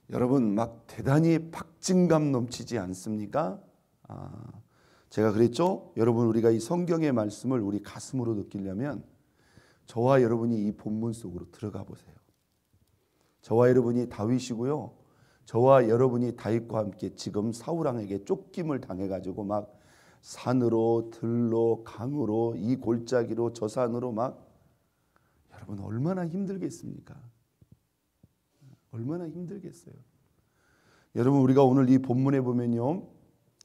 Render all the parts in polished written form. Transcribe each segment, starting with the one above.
여러분 막 대단히 박진감 넘치지 않습니까? 제가 그랬죠? 여러분 우리가 이 성경의 말씀을 우리 가슴으로 느끼려면 저와 여러분이 이 본문 속으로 들어가 보세요. 저와 여러분이 다윗이고요. 저와 여러분이 다윗과 함께 지금 사울 왕에게 쫓김을 당해가지고 막 산으로 들로 강으로 이 골짜기로 저 산으로 막 여러분 얼마나 힘들겠습니까? 얼마나 힘들겠어요. 여러분 우리가 오늘 이 본문에 보면요.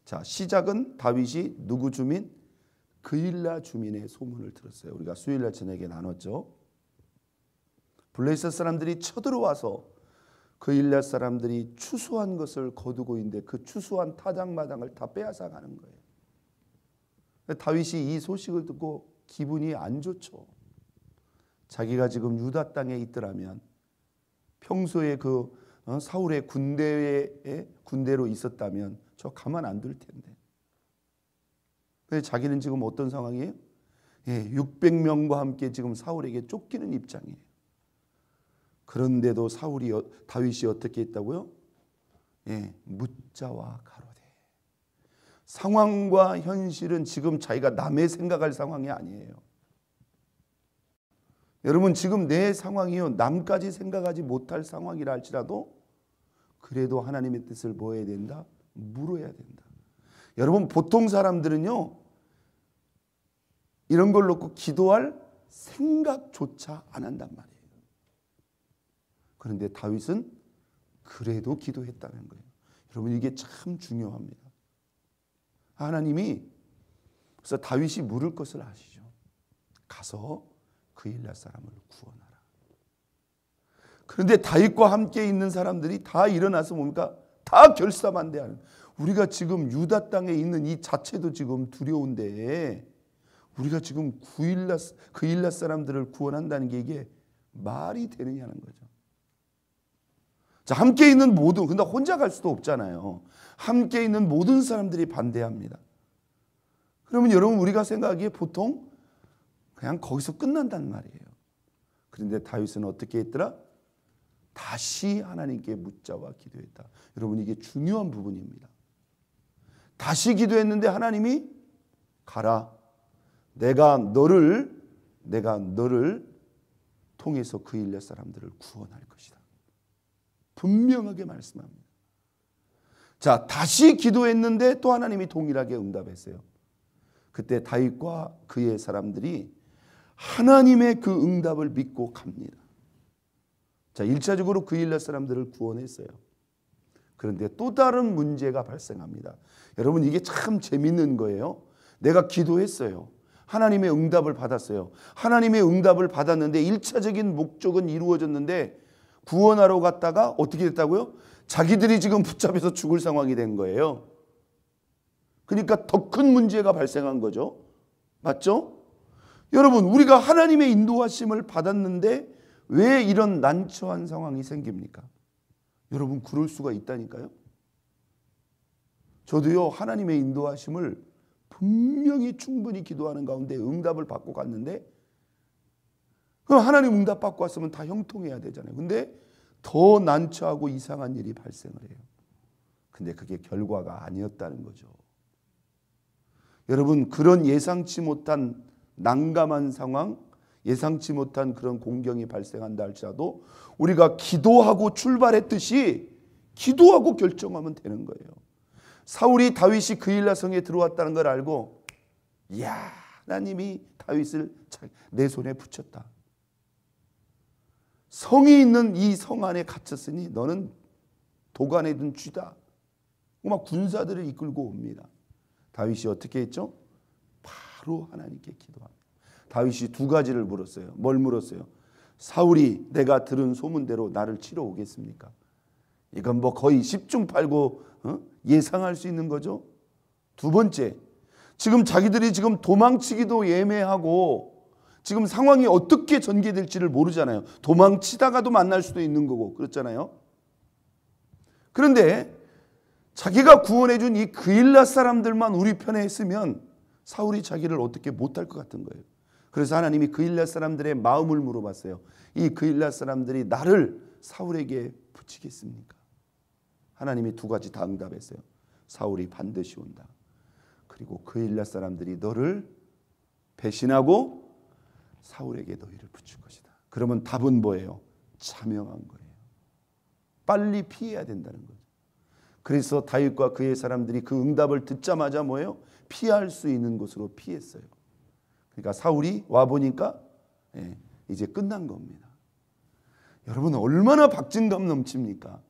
자, 시작은 다윗이 누구 주민? 그일라 주민의 소문을 들었어요. 우리가 수요일날 저녁에 나눴죠. 블레셋 사람들이 쳐들어와서 그일라 사람들이 추수한 것을 거두고 있는데 그 추수한 타작마당을 다 빼앗아 가는 거예요. 다윗이 이 소식을 듣고 기분이 안 좋죠. 자기가 지금 유다 땅에 있더라면 평소에 그 사울의 군대로 있었다면 저 가만 안 둘 텐데. 근데 자기는 지금 어떤 상황이에요? 600명과 함께 지금 사울에게 쫓기는 입장이에요. 그런데도 다윗이 어떻게 했다고요? 묻자와 가로되. 상황과 현실은 지금 자기가 남의 생각할 상황이 아니에요. 여러분 지금 내 상황이요 남까지 생각하지 못할 상황이라 할지라도 그래도 하나님의 뜻을 뭐 해야 된다? 물어야 된다. 여러분 보통 사람들은요 이런 걸 놓고 기도할 생각조차 안 한단 말이에요. 그런데 다윗은 그래도 기도했다는 거예요. 여러분 이게 참 중요합니다. 하나님이 그래서 다윗이 물을 것을 아시죠. 가서 그일라 사람을 구원하라. 그런데 다윗과 함께 있는 사람들이 다 일어나서 뭡니까? 다 결사반대하는. 우리가 지금 유다 땅에 있는 이 자체도 지금 두려운데 우리가 지금 그일라 사람들을 구원한다는 게 이게 말이 되느냐는 거죠. 자, 함께 있는 모든, 근데 혼자 갈 수도 없잖아요. 함께 있는 모든 사람들이 반대합니다. 그러면 여러분 우리가 생각하기에 보통 그냥 거기서 끝난단 말이에요. 그런데 다윗은 어떻게 했더라? 다시 하나님께 묻자와 기도했다. 여러분 이게 중요한 부분입니다. 다시 기도했는데 하나님이 가라. 내가 너를 통해서 그일라 사람들을 구원할 것이다. 분명하게 말씀합니다. 자, 다시 기도했는데 또 하나님이 동일하게 응답했어요. 그때 다윗과 그의 사람들이 하나님의 그 응답을 믿고 갑니다. 자, 1차적으로 그일라 사람들을 구원했어요. 그런데 또 다른 문제가 발생합니다. 여러분 이게 참 재밌는 거예요. 내가 기도했어요. 하나님의 응답을 받았어요. 하나님의 응답을 받았는데 1차적인 목적은 이루어졌는데 구원하러 갔다가 어떻게 됐다고요? 자기들이 지금 붙잡혀서 죽을 상황이 된 거예요. 그러니까 더 큰 문제가 발생한 거죠. 맞죠? 여러분 우리가 하나님의 인도하심을 받았는데 왜 이런 난처한 상황이 생깁니까? 여러분 그럴 수가 있다니까요. 저도요 하나님의 인도하심을 분명히 충분히 기도하는 가운데 응답을 받고 갔는데 그럼 하나님 응답 받고 왔으면 다 형통해야 되잖아요. 근데 더 난처하고 이상한 일이 발생을 해요. 근데 그게 결과가 아니었다는 거죠. 여러분 그런 예상치 못한 난감한 상황, 예상치 못한 그런 공경이 발생한다 할지라도 우리가 기도하고 출발했듯이 기도하고 결정하면 되는 거예요. 사울이 다윗이 그일라 성에 들어왔다는 걸 알고 이야 하나님이 다윗을 내 손에 붙였다. 성이 있는 이 성 안에 갇혔으니 너는 도간에 든 쥐다. 막 군사들을 이끌고 옵니다. 다윗이 어떻게 했죠? 바로 하나님께 기도합니다. 다윗이 두 가지를 물었어요. 뭘 물었어요? 사울이 내가 들은 소문대로 나를 치러 오겠습니까? 이건 뭐 거의 10중 8구 예상할 수 있는 거죠. 두 번째, 지금 자기들이 지금 도망치기도 예매하고 지금 상황이 어떻게 전개될지를 모르잖아요. 도망치다가도 만날 수도 있는 거고 그렇잖아요. 그런데 자기가 구원해준 이 그일라 사람들만 우리 편에 있으면 사울이 자기를 어떻게 못할 것 같은 거예요. 그래서 하나님이 그일라 사람들의 마음을 물어봤어요. 이 그일라 사람들이 나를 사울에게 붙이겠습니까? 하나님이 두 가지 다 응답했어요. 사울이 반드시 온다. 그리고 그일라 사람들이 너를 배신하고 사울에게 너희를 붙일 것이다. 그러면 답은 뭐예요? 자명한 거예요. 빨리 피해야 된다는 거죠. 그래서 다윗과 그의 사람들이 그 응답을 듣자마자 뭐예요? 피할 수 있는 곳으로 피했어요. 그러니까 사울이 와 보니까 이제 끝난 겁니다. 여러분 얼마나 박진감 넘칩니까?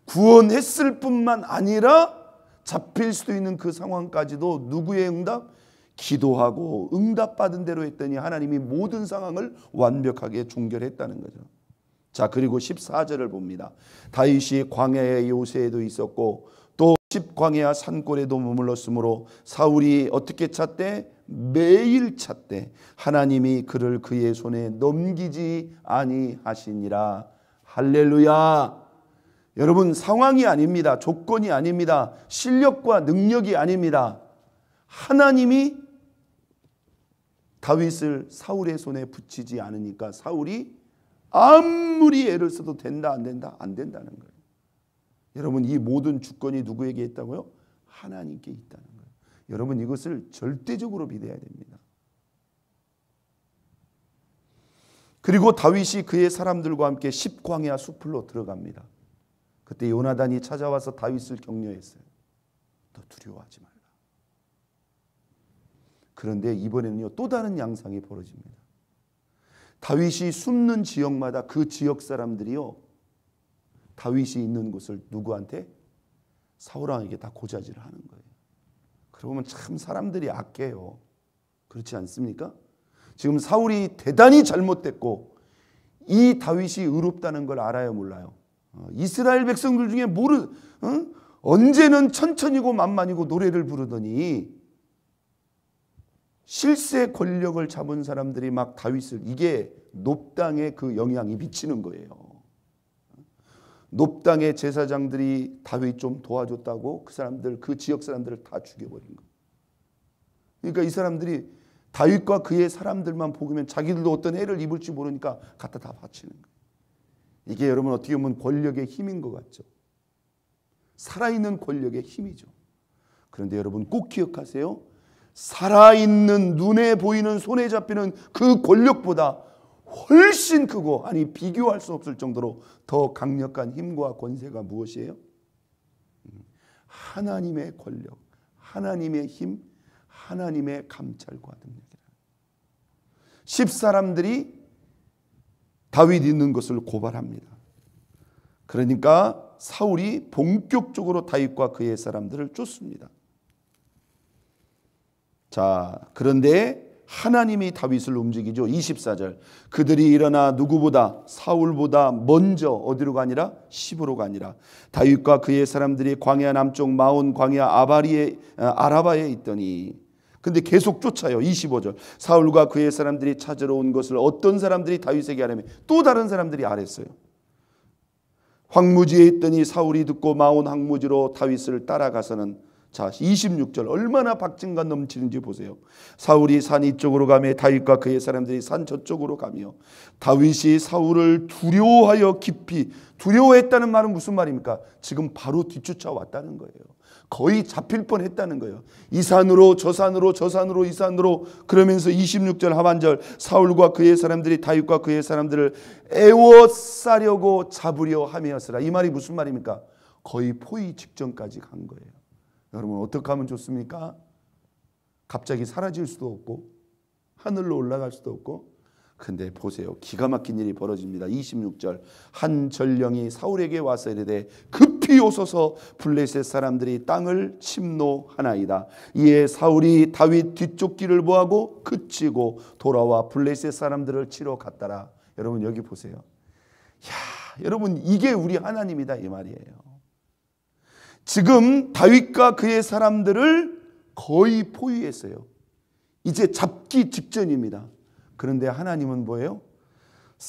구원했을 뿐만 아니라 잡힐 수도 있는 그 상황까지도 누구의 응답? 기도하고 응답받은 대로 했더니 하나님이 모든 상황을 완벽하게 종결했다는 거죠. 자, 그리고 14절을 봅니다. 다윗이 광야의 요새에도 있었고 또 십광야 산골에도 머물렀으므로 사울이 어떻게 찾되? 매일 찾되 하나님이 그를 그의 손에 넘기지 아니하시니라. 할렐루야. 여러분 상황이 아닙니다. 조건이 아닙니다. 실력과 능력이 아닙니다. 하나님이 다윗을 사울의 손에 붙이지 않으니까 사울이 아무리 애를 써도 된다 안 된다? 안 된다는 거예요. 여러분 이 모든 주권이 누구에게 있다고요? 하나님께 있다는 거예요. 여러분 이것을 절대적으로 믿어야 됩니다. 그리고 다윗이 그의 사람들과 함께 십광야 숲으로 들어갑니다. 그때 요나단이 찾아와서 다윗을 격려했어요. 너 두려워하지 말라. 그런데 이번에는요 또 다른 양상이 벌어집니다. 다윗이 숨는 지역마다 그 지역 사람들이요 다윗이 있는 곳을 누구한테? 사울 왕에게 다 고자질을 하는 거예요. 그러면 참 사람들이 악해요. 그렇지 않습니까? 지금 사울이 대단히 잘못됐고 이 다윗이 의롭다는 걸 알아요 몰라요? 이스라엘 백성들 중에 언제는 천천히고 만만이고 노래를 부르더니 실세 권력을 잡은 사람들이 막 다윗을 이게 놉당의 그 영향이 미치는 거예요. 놉당의 제사장들이 다윗 좀 도와줬다고 그 사람들 그 지역 사람들을 다 죽여버린 거예요. 그러니까 이 사람들이 다윗과 그의 사람들만 보면 자기들도 어떤 해를 입을지 모르니까 갖다 다 바치는 거예요. 이게 여러분 어떻게 보면 권력의 힘인 것 같죠. 살아있는 권력의 힘이죠. 그런데 여러분 꼭 기억하세요. 살아있는 눈에 보이는 손에 잡히는 그 권력보다 훨씬 크고 아니 비교할 수 없을 정도로 더 강력한 힘과 권세가 무엇이에요? 하나님의 권력, 하나님의 힘, 하나님의 감찰과 능력이라. 10사람들이 다윗 있는 것을 고발합니다. 그러니까 사울이 본격적으로 다윗과 그의 사람들을 쫓습니다. 자, 그런데 하나님이 다윗을 움직이죠. 24절. 그들이 일어나 누구보다 사울보다 먼저 어디로 가니라? 시브로 가니라. 다윗과 그의 사람들이 광야 남쪽 마온 광야 아라바에 있더니 근데 계속 쫓아요. 25절. 사울과 그의 사람들이 찾으러 온 것을 어떤 사람들이 다윗에게 하려면 또 다른 사람들이 알았어요. 황무지에 있더니 사울이 듣고 마온 황무지로 다윗을 따라가서는 자 26절 얼마나 박진감 넘치는지 보세요. 사울이 산 이쪽으로 가며 다윗과 그의 사람들이 산 저쪽으로 가며 다윗이 사울을 두려워하여 깊이 두려워했다는 말은 무슨 말입니까? 지금 바로 뒤쫓아왔다는 거예요. 거의 잡힐 뻔했다는 거예요. 이 산으로 저 산으로 저 산으로 이 산으로 그러면서 26절 하반절 사울과 그의 사람들이 다윗과 그의 사람들을 애워싸려고 잡으려 하며서라. 이 말이 무슨 말입니까? 거의 포위 직전까지 간 거예요. 여러분 어떻게 하면 좋습니까? 갑자기 사라질 수도 없고 하늘로 올라갈 수도 없고 근데 보세요. 기가 막힌 일이 벌어집니다. 26절 한 전령이 사울에게 와서 이르되 급히 오소서 블레셋 사람들이 땅을 침노하나이다. 이에 사울이 다윗 뒤쫓기를 보하고 그치고 돌아와 블레셋 사람들을 치러 갔더라. 여러분 여기 보세요. 야, 여러분 이게 우리 하나님이다 이 말이에요. 지금 다윗과 그의 사람들을 거의 포위했어요. 이제 잡기 직전입니다. 그런데 하나님은 뭐예요?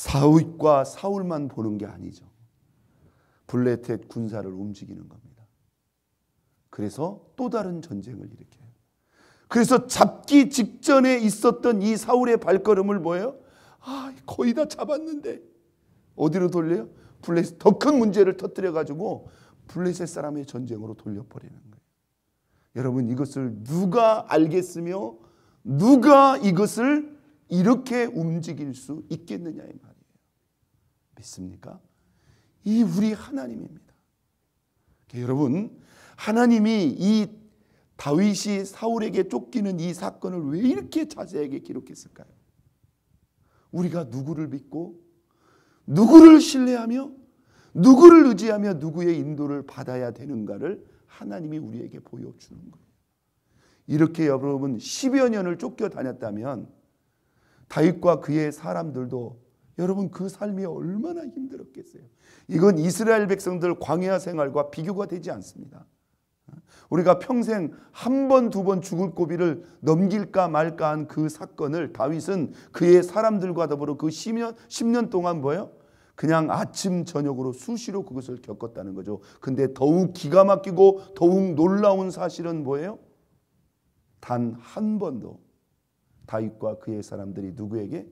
다윗과 사울만 보는 게 아니죠. 블레셋 군사를 움직이는 겁니다. 그래서 또 다른 전쟁을 일으켜요. 그래서 잡기 직전에 있었던 이 사울의 발걸음을 뭐예요? 거의 다 잡았는데 어디로 돌려요? 블레셋 더 큰 문제를 터뜨려 가지고 블레셋 사람의 전쟁으로 돌려버리는 거예요. 여러분, 이것을 누가 알겠으며 누가 이것을 이렇게 움직일 수 있겠느냐의 말이에요. 믿습니까? 이 우리 하나님입니다. 여러분, 하나님이 이 다윗이 사울에게 쫓기는 이 사건을 왜 이렇게 자세하게 기록했을까요? 우리가 누구를 믿고 누구를 신뢰하며 누구를 의지하며 누구의 인도를 받아야 되는가를 하나님이 우리에게 보여주는 거예요. 이렇게 여러분 10여 년을 쫓겨다녔다면 다윗과 그의 사람들도 여러분 그 삶이 얼마나 힘들었겠어요. 이건 이스라엘 백성들 광야 생활과 비교가 되지 않습니다. 우리가 평생 한 번, 두 번 죽을 고비를 넘길까 말까 한 그 사건을 다윗은 그의 사람들과 더불어 그 10년 동안 뭐예요? 그냥 아침 저녁으로 수시로 그것을 겪었다는 거죠. 근데 더욱 기가 막히고 더욱 놀라운 사실은 뭐예요? 단 한 번도 다윗과 그의 사람들이 누구에게?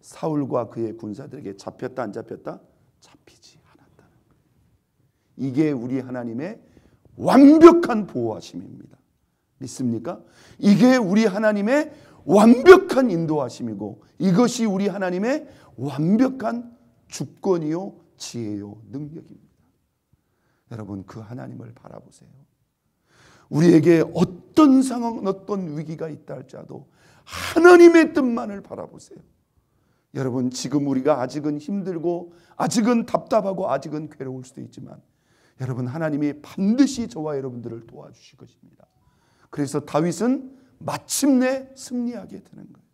사울과 그의 군사들에게 잡혔다 안 잡혔다? 잡히지 않았다는 거예요. 이게 우리 하나님의 완벽한 보호하심입니다. 믿습니까? 이게 우리 하나님의 완벽한 인도하심이고 이것이 우리 하나님의 완벽한 주권이요 지혜요 능력입니다. 여러분, 그 하나님을 바라보세요. 우리에게 어떤 상황, 어떤 위기가 있다 할지라도 하나님의 뜻만을 바라보세요. 여러분, 지금 우리가 아직은 힘들고 아직은 답답하고 아직은 괴로울 수도 있지만 여러분, 하나님이 반드시 저와 여러분들을 도와주실 것입니다. 그래서 다윗은 마침내 승리하게 되는 거예요.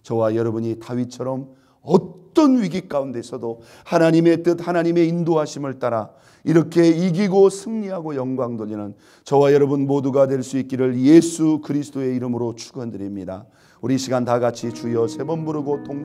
저와 여러분이 다윗처럼 어떤 위기 가운데서도 하나님의 뜻, 하나님의 인도하심을 따라 이렇게 이기고 승리하고 영광 돌리는 저와 여러분 모두가 될 수 있기를 예수 그리스도의 이름으로 축원드립니다. 우리 이 시간 다 같이 주여 세 번 부르고